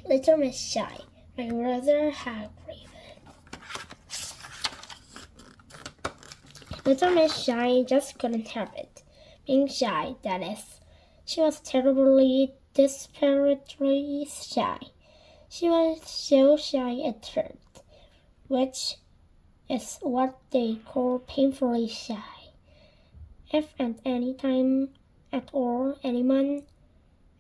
Little Miss Shy by Roger Hargreaves. Little Miss Shy just couldn't help it. Being shy, that is. She was terribly, desperately shy. She was so shy it hurt, which is what they call painfully shy. If at any time at all anyone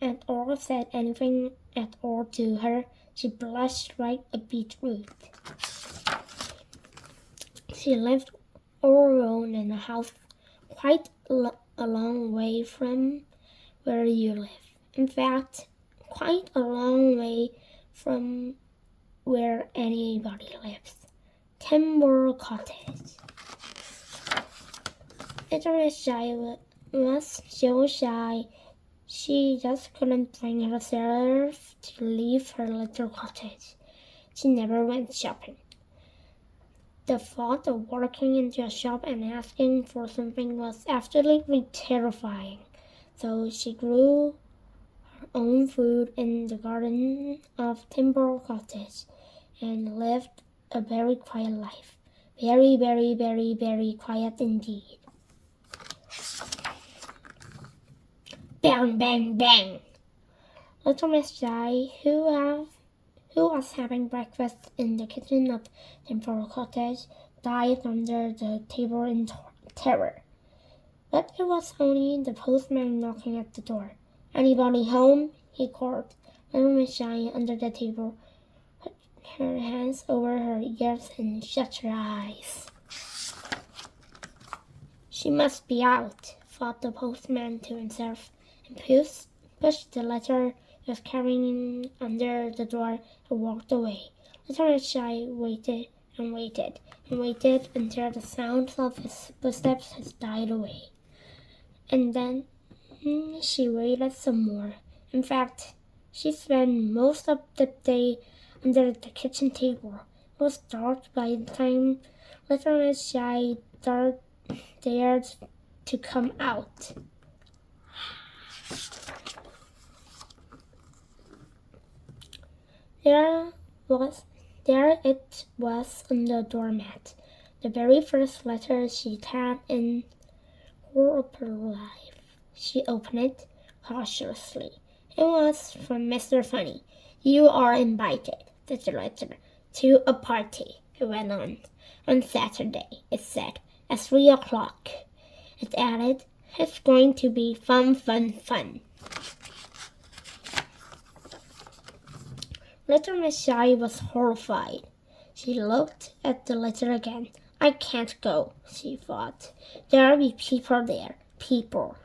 at all said anything at all to her, she blushed like a beetroot. She lived all alone in a house quite a long way from where you live. In fact, quite a long way from where anybody lives. Timber Cottage. Little Miss Shy was so shy, she just couldn't bring herself to leave her little cottage. She never went shopping. The thought of walking into a shop and asking for something was absolutely terrifying. So she grew her own food in the garden of Timber Cottage and lived a very quiet life. Very, very, very, very quiet indeed. Bang, bang, bang! Little Miss Shy, who was having breakfast in the kitchen of Timber Cottage, dived under the table in terror. But it was only the postman knocking at the door. "Anybody home?" he called. Little Miss Shy, under the table, put her hands over her ears and shut her eyes. "She must be out," thought the postman to himself, and pushed the letter he was carrying under the door and walked away. Little Miss Shy waited and waited and waited until the sound of his footsteps had died away. And then she waited some more. In fact, she spent most of the day under the kitchen table. It was dark by the time Little Miss Shy dared to come out. There it was on the doormat, the very first letter she'd had in all of her life. She opened it cautiously. It was from Mr. Funny. "You are invited," said the letter, "to a party," it went on Saturday, it said, at 3 o'clock. It added, "It's going to be fun, fun, fun." Little Miss Shy was horrified. She looked at the letter again. "I can't go," she thought. "There'll be people there. People."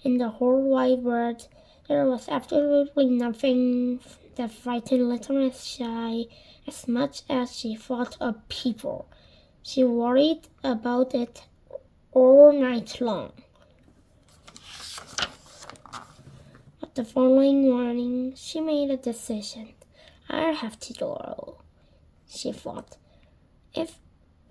In the whole wide world, there was absolutely nothing that frightened Little Miss Shy as much as she thought of people. She worried about it all night long. But the following morning, she made a decision. "I'll have to go," she thought. It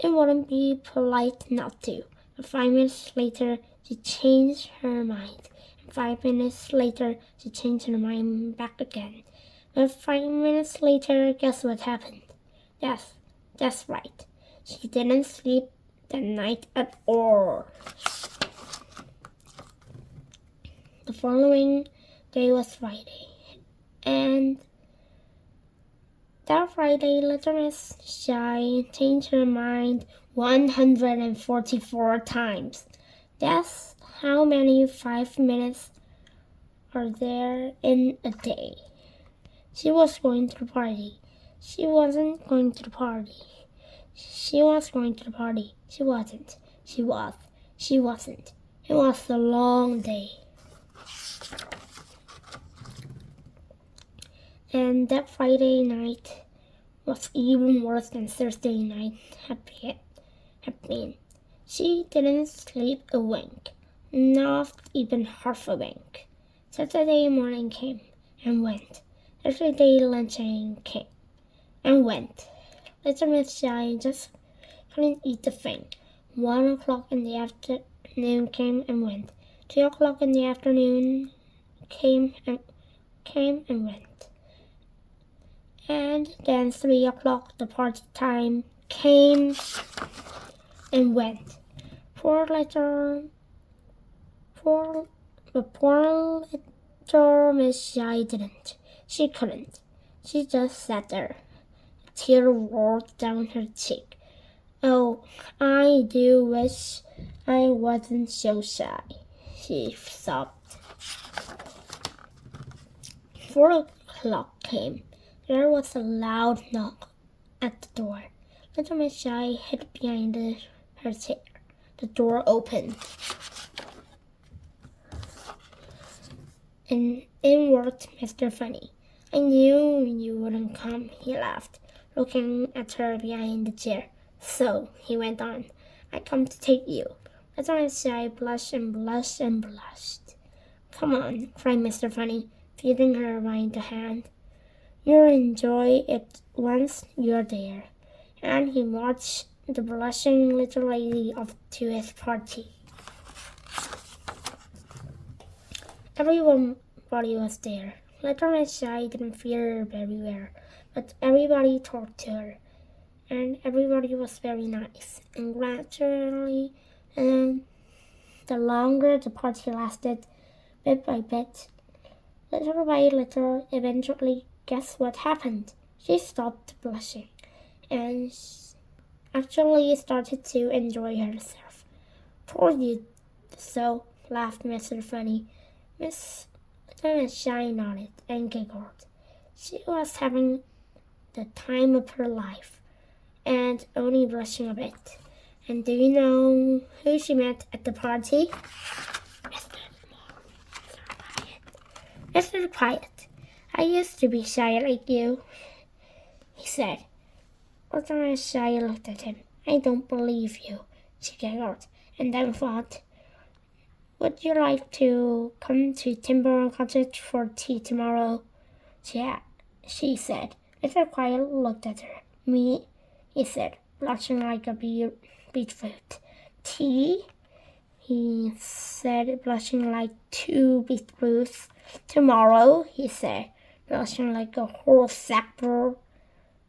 wouldn't be polite not to. But 5 minutes later, she changed her mind. And 5 minutes later, she changed her mind back again. But 5 minutes later, guess what happened? That's right. She didn't sleep that night at all. The following day was Friday. And that Friday, Little Miss Shy changed her mind 144 times. That's how many 5 minutes are there in a day. She was going to the party. She wasn't going to the party. She was going to the party. She wasn't. She was. She wasn't. It was a long day. And that Friday night was even worse than Thursday night had been. She didn't sleep a wink, not even half a wink. Saturday morning came and went. Saturday luncheon came and went. Little Miss Shy just couldn't eat a thing. 1 o'clock in the afternoon came and went. 2 o'clock in the afternoon came and went. And then 3 o'clock, the party time came and went. Poor little Miss Shy didn't. She couldn't. She just sat there. A tear rolled down her cheek. Oh, I do wish I wasn't so shy, she sobbed. 4 o'clock came. There was a loud knock at the door. Little Miss Shy hid behind her chair. The door opened, and in walked Mr. Funny. I knew you wouldn't come, he laughed, looking at her behind the chair. So, he went on, I come to take you. Little Miss Shy blushed and blushed and blushed. Come on, cried Mr. Funny, feeding her by the hand. You'll enjoy it once you're there. And he marched the blushing little lady off to his party. Everybody was there. Little Miss Shy didn't feel her very well, but everybody talked to her, and everybody was very nice. And gradually, the longer the party lasted, bit by bit, little by little, eventually, guess what happened? She stopped blushing, and actually started to enjoy herself. Told you so, laughed Mr. Funny. Miss Shy nodded and giggled. She was having the time of her life, and only blushing a bit. And do you know who she met at the party? Mr. Quiet. I used to be shy like you, he said. Little Miss Shy looked at him. I don't believe you, she giggled, and then thought, would you like to come to Timber Cottage for tea tomorrow? She said. Mr. Quiet looked at her. Me, he said, blushing like a beetroot. Tea? He said, blushing like 2 beetroots. Tomorrow, he said, blushing like a whole sack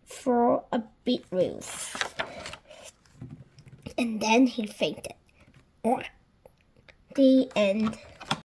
for a beetroot. And then he fainted. The end.